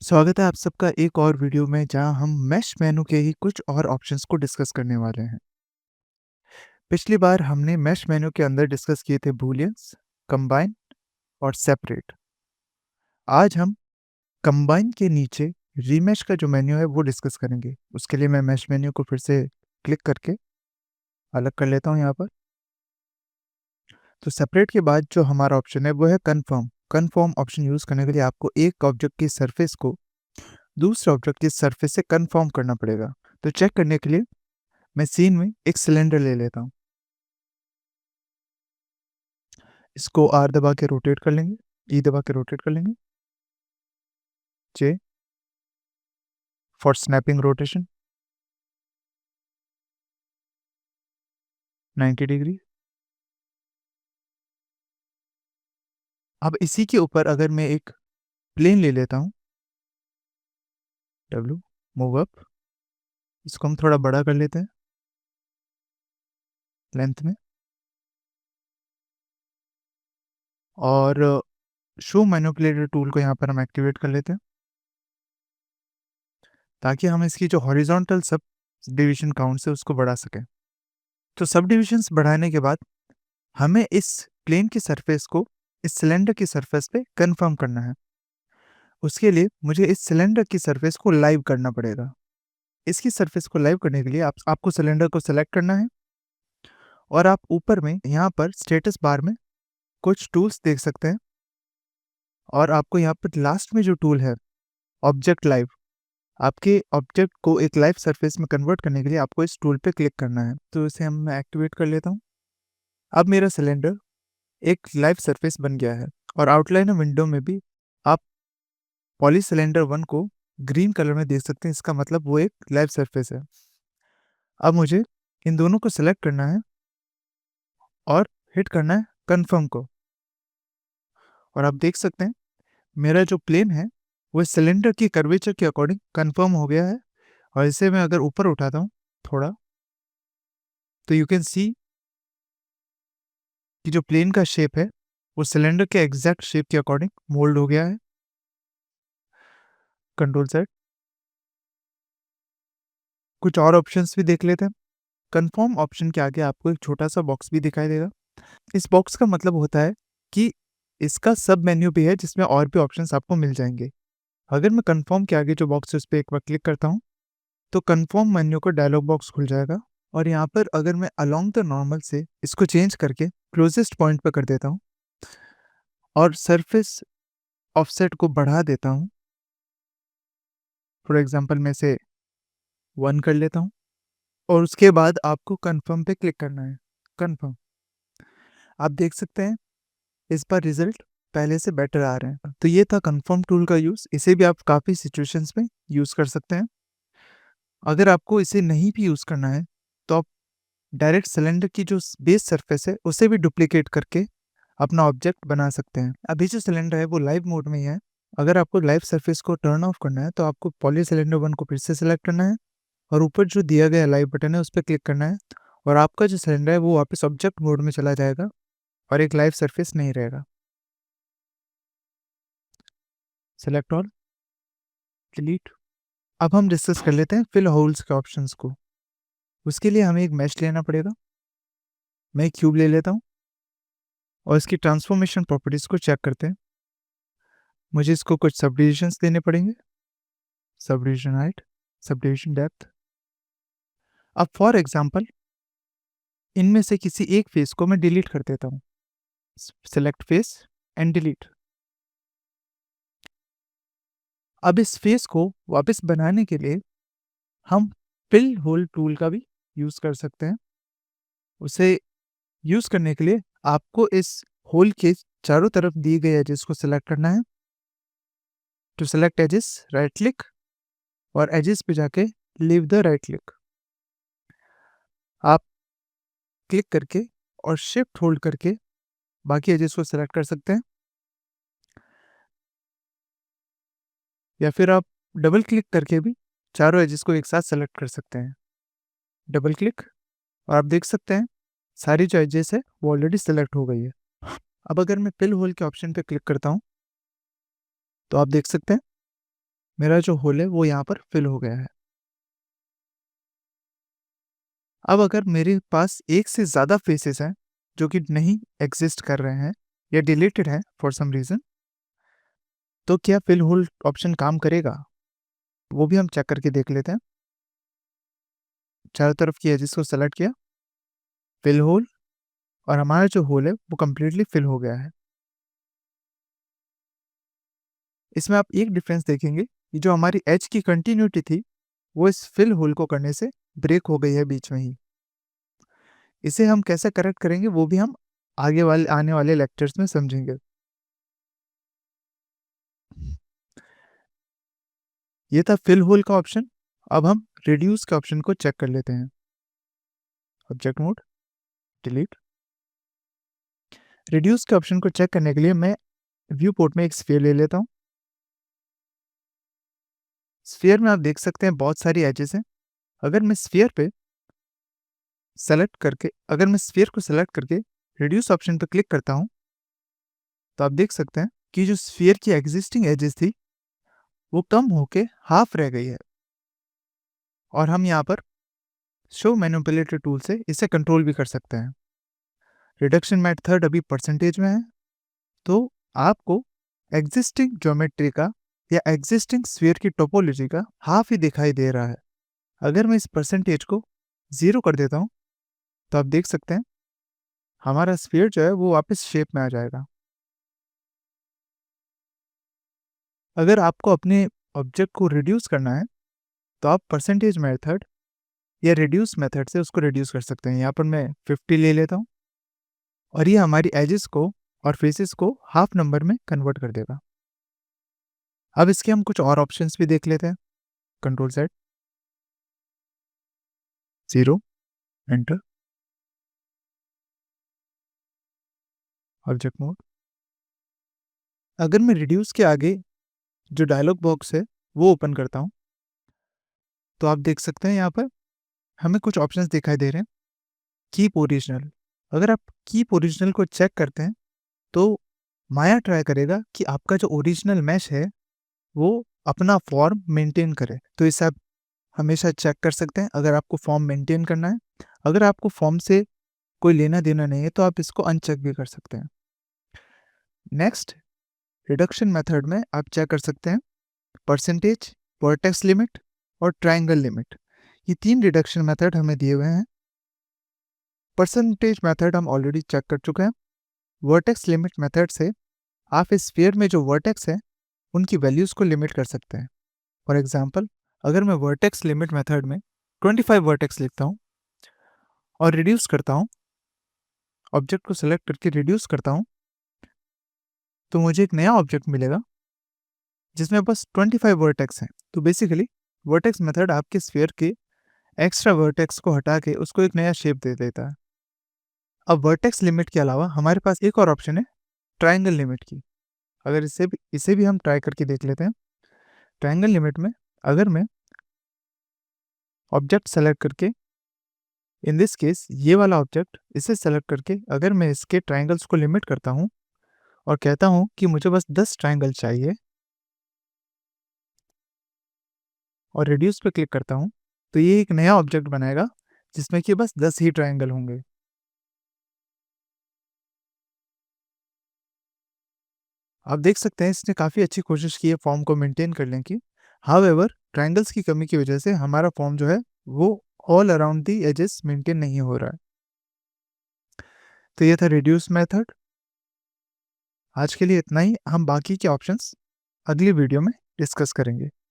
स्वागत है आप सबका एक और वीडियो में जहां हम मेश मेनू के ही कुछ और ऑप्शंस को डिस्कस करने वाले हैं। पिछली बार हमने मेश मेनू के अंदर डिस्कस किए थे बूलियंस, कंबाइन और सेपरेट। आज हम कंबाइन के नीचे रीमेश का जो मेन्यू है वो डिस्कस करेंगे। उसके लिए मैं मेश मेन्यू को फिर से क्लिक करके अलग कर लेता हूं यहाँ पर। तो सेपरेट के बाद जो हमारा ऑप्शन है वो है कन्फर्म। कन्फर्म ऑप्शन यूज़ करने के लिए आपको एक ऑब्जेक्ट की सरफेस को दूसरे ऑब्जेक्ट की सरफेस से कन्फर्म करना पड़ेगा। तो चेक करने के लिए मैं सीन में एक सिलेंडर ले लेता हूँ। इसको आर दबा के रोटेट कर लेंगे, ई दबा के रोटेट कर लेंगे, J for snapping rotation 90 degree. अब इसी के ऊपर अगर मैं एक प्लेन ले लेता हूँ, डब्ल्यू मूव अप, इसको हम थोड़ा बड़ा कर लेते हैं लेंथ में, और शो मैनिपुलेटर टूल को यहाँ पर हम एक्टिवेट कर लेते हैं ताकि हम इसकी जो हॉरिजॉन्टल सब डिवीजन काउंट है उसको बढ़ा सकें। तो सब डिविजन्स बढ़ाने के बाद हमें इस प्लेन की सरफेस को इस सिलेंडर की सरफेस पे कंफर्म करना है। उसके लिए मुझे इस सिलेंडर की सरफेस को लाइव करना पड़ेगा। इसकी सरफेस को लाइव करने के लिए आपको सिलेंडर को सेलेक्ट करना है और आप ऊपर में यहाँ पर स्टेटस बार में कुछ टूल्स देख सकते हैं, और आपको यहाँ पर लास्ट में जो टूल है ऑब्जेक्ट लाइव, आपके ऑब्जेक्ट को एक लाइव सरफेस में कन्वर्ट करने के लिए आपको इस टूल पे क्लिक करना है। तो इसे हम मैं एक्टिवेट कर लेता हूँ। अब मेरा सिलेंडर एक लाइव सरफेस बन गया है, और आउटलाइनर विंडो में भी आप पॉली सिलेंडर 1 को ग्रीन कलर में देख सकते हैं। इसका मतलब वो एक लाइव सरफेस है। अब मुझे इन दोनों को सेलेक्ट करना है और हिट करना है कन्फर्म को, और आप देख सकते हैं मेरा जो प्लेन है वो सिलेंडर की कर्वेचर के अकॉर्डिंग कन्फर्म हो गया है। और इसे मैं अगर ऊपर उठाता हूँ थोड़ा, तो यू कैन सी कि जो प्लेन का शेप है वो सिलेंडर के एग्जैक्ट शेप के अकॉर्डिंग मोल्ड हो गया है। कंट्रोल सेट, कुछ और ऑप्शंस भी देख लेते हैं। कन्फर्म ऑप्शन के आगे आपको एक छोटा सा बॉक्स भी दिखाई देगा। इस बॉक्स का मतलब होता है कि इसका सब मेन्यू भी है जिसमें और भी ऑप्शंस आपको मिल जाएंगे। अगर मैं कन्फर्म के आगे जो बॉक्स है उस पर एक बार क्लिक करता हूँ तो कन्फर्म मेन्यू का डायलॉग बॉक्स खुल जाएगा, और यहाँ पर अगर मैं अलोंग द नॉर्मल से इसको चेंज करके क्लोजेस्ट पॉइंट पर कर देता हूँ और सरफेस ऑफसेट को बढ़ा देता हूँ, फॉर एग्जांपल मैं इसे 1 कर लेता हूँ, और उसके बाद आपको कन्फर्म पे क्लिक करना है। कन्फर्म, आप देख सकते हैं इस बार रिजल्ट पहले से बेटर आ रहे हैं। तो ये था कन्फर्म टूल का यूज़। इसे भी आप काफ़ी सिचुएशंस में यूज़ कर सकते हैं। अगर आपको इसे नहीं भी यूज़ करना है तो आप डायरेक्ट सिलेंडर की जो बेस सरफेस है उसे भी डुप्लीकेट करके अपना ऑब्जेक्ट बना सकते हैं। अभी जो सिलेंडर है वो लाइव मोड में ही है। अगर आपको लाइव सरफेस को टर्न ऑफ करना है तो आपको पॉली सिलेंडर 1 को फिर से सेलेक्ट करना है और ऊपर जो दिया गया लाइव बटन है उस पर क्लिक करना है, और आपका जो सिलेंडर है वो वापस ऑब्जेक्ट मोड में चला जाएगा और एक लाइव सरफेस नहीं रहेगा। Select all, delete. अब हम डिस्कस कर लेते हैं फिल होल्स के ऑप्शंस को। उसके लिए हमें एक मैश लेना पड़ेगा। मैं एक क्यूब ले लेता हूँ और इसकी ट्रांसफॉर्मेशन प्रॉपर्टीज को चेक करते हैं। मुझे इसको कुछ सब डिविजन्स देने पड़ेंगे, sub division height, sub division depth. अब फॉर एग्जांपल इनमें से किसी एक फेस को मैं डिलीट कर देता हूँ। Select face and delete. अब इस फेस को वापस बनाने के लिए हम फिल होल टूल का भी यूज कर सकते हैं। उसे यूज करने के लिए आपको इस होल के चारों तरफ दिए गए एजेस को सिलेक्ट करना है। To select edges right click, और एजेस पे जाके लीव द राइट क्लिक। आप क्लिक करके और शिफ्ट होल्ड करके बाकी एजेस को सिलेक्ट कर सकते हैं, या फिर आप डबल क्लिक करके भी चारों एजेस को एक साथ सेलेक्ट कर सकते हैं। डबल क्लिक, और आप देख सकते हैं सारी जो एजेस है वो ऑलरेडी सेलेक्ट हो गई है। अब अगर मैं फिल होल के ऑप्शन पे क्लिक करता हूँ तो आप देख सकते हैं मेरा जो होल है वो यहाँ पर फिल हो गया है। अब अगर मेरे पास एक से ज़्यादा फेसेस हैं जो कि नहीं एग्जिस्ट कर रहे हैं या डिलीटेड हैं फॉर सम रीज़न, तो क्या फिल होल ऑप्शन काम करेगा? वो भी हम चेक करके देख लेते हैं। चारों तरफ की एजेस को सेलेक्ट किया, फिल होल, और हमारा जो होल है वो कंप्लीटली फिल हो गया है। इसमें आप एक डिफरेंस देखेंगे कि जो हमारी एज की कंटिन्यूटी थी, वो इस फिल होल को करने से ब्रेक हो गई है बीच में ही। इसे हम कैसे करेक्ट करेंगे वो भी हम आगे वाले आने वाले लेक्चर्स में समझेंगे। ये था फिल होल का ऑप्शन। अब हम रिड्यूस के ऑप्शन को चेक कर लेते हैं। Object mode, delete. रिड्यूस के ऑप्शन को चेक करने के लिए मैं व्यू पोर्ट में एक स्फीयर ले लेता हूँ। स्फीयर में आप देख सकते हैं बहुत सारी एजेस हैं। अगर मैं स्फीयर को सेलेक्ट करके रिड्यूस ऑप्शन पर क्लिक करता हूँ, तो आप देख सकते हैं कि जो स्फीयर की एग्जिस्टिंग एजेस थी वो कम होके हाफ रह गई है। और हम यहाँ पर शो मैनिपुलेटर टूल से इसे कंट्रोल भी कर सकते हैं। रिडक्शन मेथड अभी परसेंटेज में है, तो आपको एग्जिस्टिंग ज्योमेट्री का या एग्जिस्टिंग स्फीयर की टोपोलॉजी का हाफ ही दिखाई दे रहा है। अगर मैं इस परसेंटेज को 0 कर देता हूँ, तो आप देख सकते हैं हमारा स्फीयर जो है वो वापस शेप में आ जाएगा। अगर आपको अपने ऑब्जेक्ट को रिड्यूस करना है, तो आप परसेंटेज मेथड या रिड्यूस मेथड से उसको रिड्यूस कर सकते हैं। यहाँ पर मैं 50 ले लेता हूँ, और ये हमारी एजेस को और फेसेस को हाफ नंबर में कन्वर्ट कर देगा। अब इसके हम कुछ और ऑप्शंस भी देख लेते हैं। Control Z, 0, enter, object mode. अगर मैं रिड्यूस के आगे जो डायलॉग बॉक्स है वो ओपन करता हूँ, तो आप देख सकते हैं यहाँ पर हमें कुछ ऑप्शंस दिखाई दे रहे हैं। Keep original. अगर आप कीप ओरिजिनल को चेक करते हैं, तो माया ट्राई करेगा कि आपका जो ओरिजिनल मैश है वो अपना फॉर्म मेंटेन करे। तो इसे आप हमेशा चेक कर सकते हैं अगर आपको फॉर्म मेंटेन करना है। अगर आपको फॉर्म से कोई लेना देना नहीं है, तो आप इसको अनचेक भी कर सकते हैं। नेक्स्ट, रिडक्शन मेथड में आप चेक कर सकते हैं परसेंटेज, वर्टेक्स लिमिट और ट्रायंगल लिमिट। ये 3 रिडक्शन मेथड हमें दिए हुए हैं। परसेंटेज मेथड हम ऑलरेडी चेक कर चुके हैं। वर्टेक्स लिमिट मेथड से आप इस स्फीयर में जो वर्टेक्स है उनकी वैल्यूज़ को लिमिट कर सकते हैं। फॉर एग्जांपल, अगर मैं वर्टेक्स लिमिट मेथड में 25 वर्टेक्स लिखता हूँ और रिड्यूस करता हूँ, ऑब्जेक्ट को सिलेक्ट करके रिड्यूस करता हूँ, तो मुझे एक नया ऑब्जेक्ट मिलेगा जिसमें बस 25 वर्टेक्स हैं। तो बेसिकली वर्टेक्स मेथड आपके स्फीयर के एक्स्ट्रा वर्टेक्स को हटा के उसको एक नया शेप दे देता है। अब वर्टेक्स लिमिट के अलावा हमारे पास एक और ऑप्शन है ट्रायंगल लिमिट की। अगर इसे भी हम ट्राई करके देख लेते हैं। ट्रायंगल लिमिट में अगर मैं ऑब्जेक्ट सेलेक्ट करके, इन दिस केस ये वाला ऑब्जेक्ट, इसे सेलेक्ट करके अगर मैं इसके ट्रायंगल्स को लिमिट करता हूँ और कहता हूँ कि मुझे बस 10 ट्रायंगल चाहिए और रिड्यूस पे क्लिक करता हूँ, तो ये एक नया ऑब्जेक्ट बनाएगा जिसमें कि बस 10 ही ट्रायंगल होंगे। आप देख सकते हैं इसने काफ़ी अच्छी कोशिश की है फॉर्म को मेंटेन करने की। हाउएवर, ट्रायंगल्स की कमी की वजह से हमारा फॉर्म जो है वो all around the edges maintain नहीं हो रहा है। तो ये था रिड्यूस मेथड। आज के लिए इतना ही। हम बाकी के ऑप्शंस अगली वीडियो में डिस्कस करेंगे।